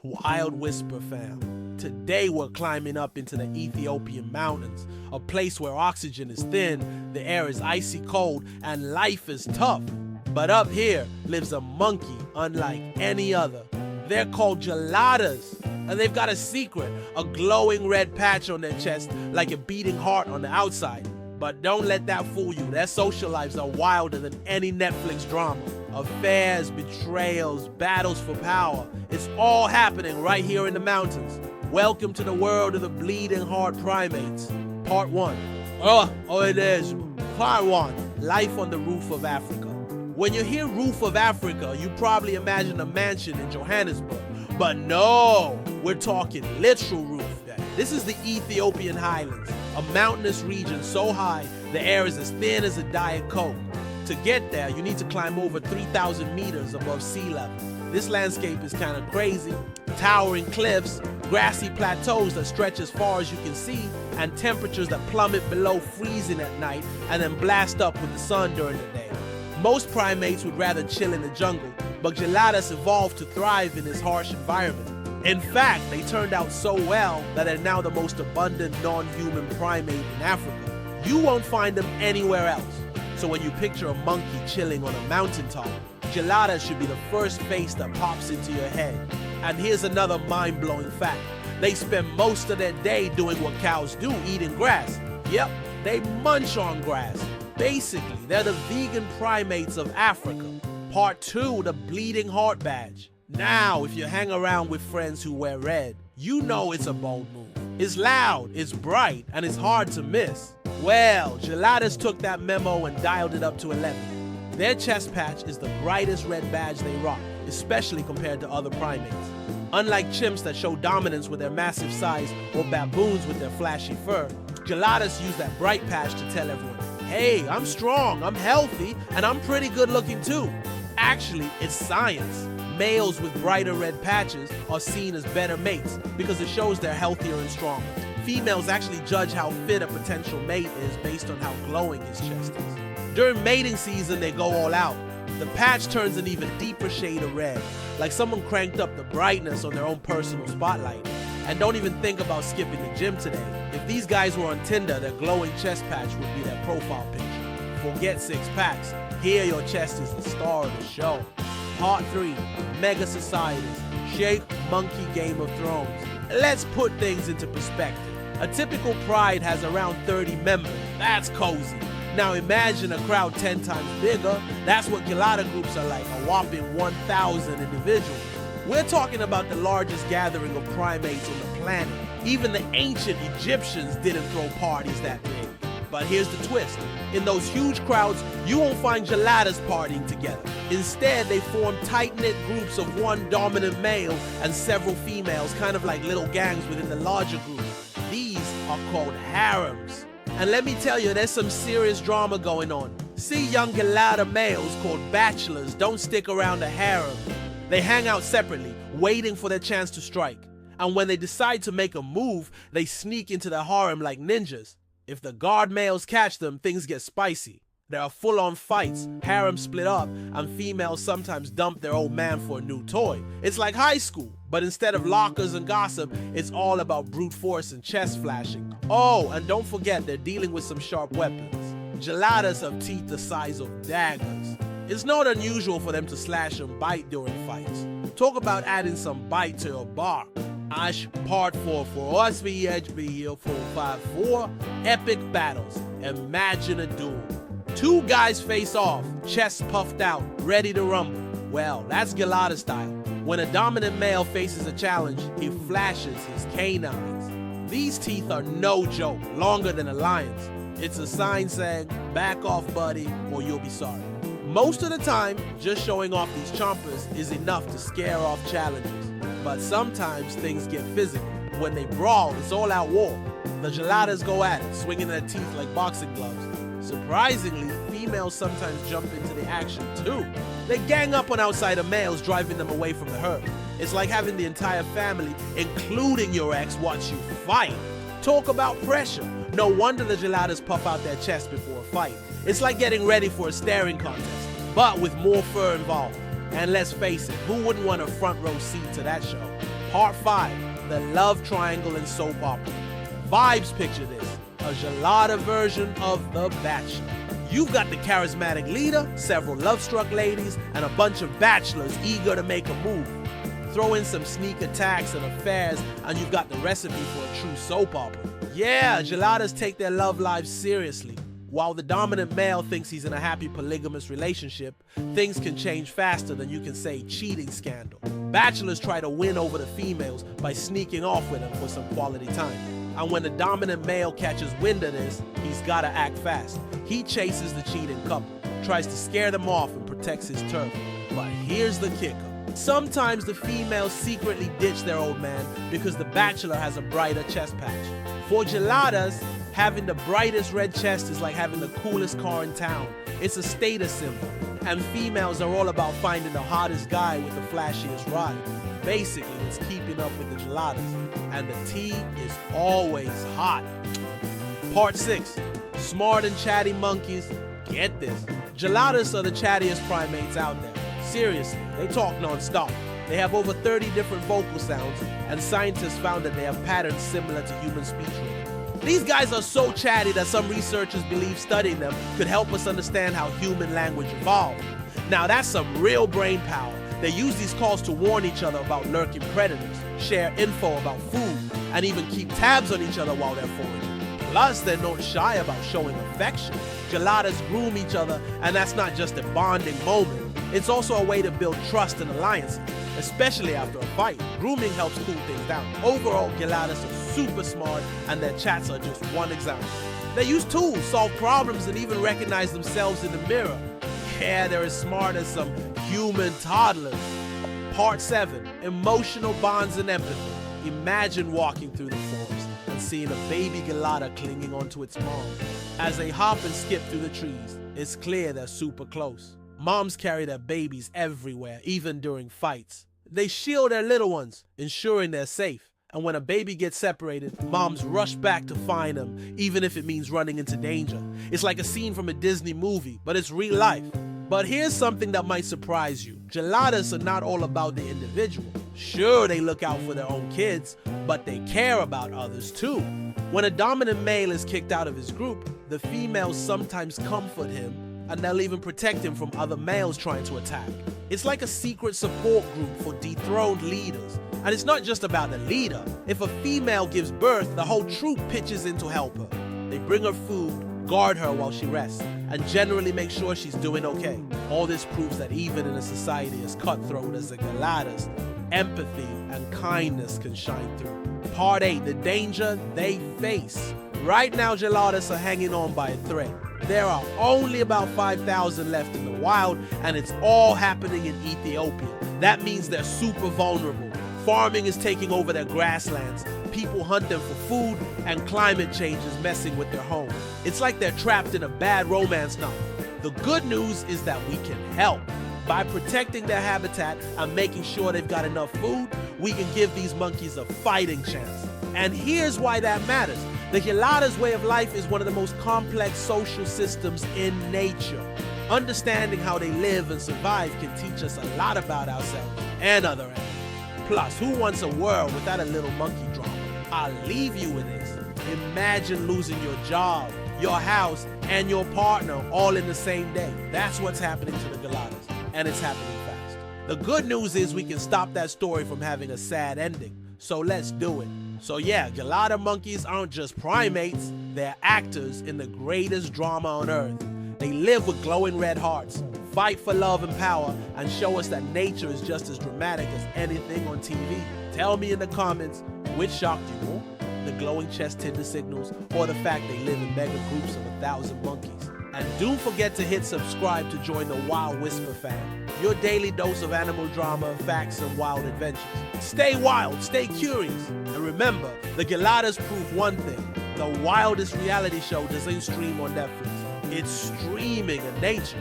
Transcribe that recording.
WildWhisper fam. Today we're climbing up into the Ethiopian mountains, a place where oxygen is thin, the air is icy cold, and life is tough. But up here lives a monkey unlike any other. They're called Geladas, and they've got a secret, a glowing red patch on their chest like a beating heart on the outside. But don't let that fool you. Their social lives are wilder than any Netflix drama. Affairs, betrayals, battles for power. It's all happening right here in the mountains. Welcome to the world of the bleeding heart primates. Part 1. It is. Part 1. Life on the roof of Africa. When you hear roof of Africa, you probably imagine a mansion in Johannesburg. But no, we're talking literal roof. This is the Ethiopian Highlands, a mountainous region so high the air is as thin as a Diet Coke. To get there, you need to climb over 3,000 meters above sea level. This landscape is kind of crazy. Towering cliffs, grassy plateaus that stretch as far as you can see, and temperatures that plummet below freezing at night and then blast up with the sun during the day. Most primates would rather chill in the jungle, but Geladas evolved to thrive in this harsh environment. In fact, they turned out so well that they're now the most abundant non-human primate in Africa. You won't find them anywhere else. So when you picture a monkey chilling on a mountaintop, Gelada should be the first face that pops into your head. And here's another mind-blowing fact. They spend most of their day doing what cows do, eating grass. Yep, they munch on grass. Basically, they're the vegan primates of Africa. Part 2, the bleeding heart badge. Now, if you hang around with friends who wear red, you know it's a bold move. It's loud, it's bright, and it's hard to miss. Well, Geladas took that memo and dialed it up to 11. Their chest patch is the brightest red badge they rock, especially compared to other primates. Unlike chimps that show dominance with their massive size or baboons with their flashy fur, Geladas use that bright patch to tell everyone, hey, I'm strong, I'm healthy, and I'm pretty good looking too. Actually, it's science. Males with brighter red patches are seen as better mates because it shows they're healthier and stronger. Females actually judge how fit a potential mate is based on how glowing his chest is. During mating season, they go all out. The patch turns an even deeper shade of red, like someone cranked up the brightness on their own personal spotlight. And don't even think about skipping the gym today. If these guys were on Tinder, their glowing chest patch would be their profile picture. Forget six packs. Here your chest is the star of the show. Part 3, Mega Societies, Sheikh Monkey Game of Thrones. Let's put things into perspective. A typical pride has around 30 members. That's cozy. Now imagine a crowd 10 times bigger. That's what Gelada groups are like, a whopping 1,000 individuals. We're talking about the largest gathering of primates on the planet. Even the ancient Egyptians didn't throw parties that big. But here's the twist. In those huge crowds, you won't find Geladas partying together. Instead, they form tight-knit groups of one dominant male and several females, kind of like little gangs within the larger group. These are called harems. And let me tell you, there's some serious drama going on. See young Gelada males called bachelors don't stick around a harem. They hang out separately, waiting for their chance to strike. And when they decide to make a move, they sneak into the harem like ninjas. If the guard males catch them, things get spicy. There are full-on fights, harems split up, and females sometimes dump their old man for a new toy. It's like high school, but instead of lockers and gossip, it's all about brute force and chest flashing. Oh, and don't forget they're dealing with some sharp weapons. Geladas have teeth the size of daggers. It's not unusual for them to slash and bite during fights. Talk about adding some bite to your bark. Ash Part 4 for us VHB 454 Epic Battles. Imagine a duel. Two guys face off, chests puffed out, ready to rumble. Well, that's Gelada style. When a dominant male faces a challenge, he flashes his canines. These teeth are no joke, longer than a lion's. It's a sign saying, back off buddy, or you'll be sorry. Most of the time, just showing off these chompers is enough to scare off challengers. But sometimes things get physical. When they brawl, it's all-out war. The Geladas go at it, swinging their teeth like boxing gloves. Surprisingly, females sometimes jump into the action too. They gang up on outsider males, driving them away from the herd. It's like having the entire family, including your ex, watch you fight. Talk about pressure. No wonder the Geladas puff out their chest before a fight. It's like getting ready for a staring contest, but with more fur involved. And let's face it, who wouldn't want a front row seat to that show? Part 5, the love triangle in soap opera. Vibes picture this, a Gelada version of The Bachelor. You've got the charismatic leader, several love-struck ladies, and a bunch of bachelors eager to make a move. Throw in some sneak attacks and affairs, and you've got the recipe for a true soap opera. Yeah, Geladas take their love lives seriously. While the dominant male thinks he's in a happy polygamous relationship, things can change faster than you can say cheating scandal. Bachelors try to win over the females by sneaking off with them for some quality time. And when the dominant male catches wind of this, he's gotta act fast. He chases the cheating couple, tries to scare them off and protects his turf. But here's the kicker. Sometimes the females secretly ditch their old man because the bachelor has a brighter chest patch. For Geladas, having the brightest red chest is like having the coolest car in town. It's a status symbol, and females are all about finding the hottest guy with the flashiest ride. Basically, it's keeping up with the Geladas, and the tea is always hot. Part 6, smart and chatty monkeys. Get this, Geladas are the chattiest primates out there. Seriously, they talk non-stop. They have over 30 different vocal sounds, and scientists found that they have patterns similar to human speech rhythm. These guys are so chatty that some researchers believe studying them could help us understand how human language evolved. Now that's some real brain power. They use these calls to warn each other about lurking predators, share info about food, and even keep tabs on each other while they're foraging. Plus, they're not shy about showing affection. Geladas groom each other, and that's not just a bonding moment. It's also a way to build trust and alliances, especially after a fight. Grooming helps cool things down. Overall, Geladas are super smart, and their chats are just one example. They use tools, solve problems, and even recognize themselves in the mirror. Yeah, they're as smart as some human toddlers. Part 7, emotional bonds and empathy. Imagine walking through the forest and seeing a baby Gelada clinging onto its mom. As they hop and skip through the trees, it's clear they're super close. Moms carry their babies everywhere, even during fights. They shield their little ones, ensuring they're safe. And when a baby gets separated, moms rush back to find them, even if it means running into danger. It's like a scene from a Disney movie, but it's real life. But here's something that might surprise you. Geladas are not all about the individual. Sure, they look out for their own kids, but they care about others too. When a dominant male is kicked out of his group, the females sometimes comfort him, and they'll even protect him from other males trying to attack. It's like a secret support group for dethroned leaders. And it's not just about the leader. If a female gives birth, the whole troop pitches in to help her. They bring her food, guard her while she rests, and generally make sure she's doing okay. All this proves that even in a society as cutthroat as the Geladas, empathy and kindness can shine through. Part 8, the danger they face. Right now, Geladas are hanging on by a thread. There are only about 5,000 left in the wild, and it's all happening in Ethiopia. That means they're super vulnerable. Farming is taking over their grasslands, people hunt them for food, and climate change is messing with their home. It's like they're trapped in a bad romance novel. The good news is that we can help. By protecting their habitat and making sure they've got enough food, we can give these monkeys a fighting chance. And here's why that matters. The Gelada's way of life is one of the most complex social systems in nature. Understanding how they live and survive can teach us a lot about ourselves and other animals. Plus, who wants a world without a little monkey drama? I'll leave you with this. Imagine losing your job, your house, and your partner all in the same day. That's what's happening to the Geladas, and it's happening fast. The good news is we can stop that story from having a sad ending, so let's do it. So yeah, Gelada monkeys aren't just primates, they're actors in the greatest drama on earth. They live with glowing red hearts, fight for love and power, and show us that nature is just as dramatic as anything on TV. Tell me in the comments, which shocked you more? The glowing chest Tinder signals, or the fact they live in mega groups of 1,000 monkeys? And don't forget to hit subscribe to join the WildWhisper fam, your daily dose of animal drama, facts, and wild adventures. Stay wild, stay curious, and remember, the Geladas prove one thing: the wildest reality show doesn't stream on Netflix. It's streaming in nature.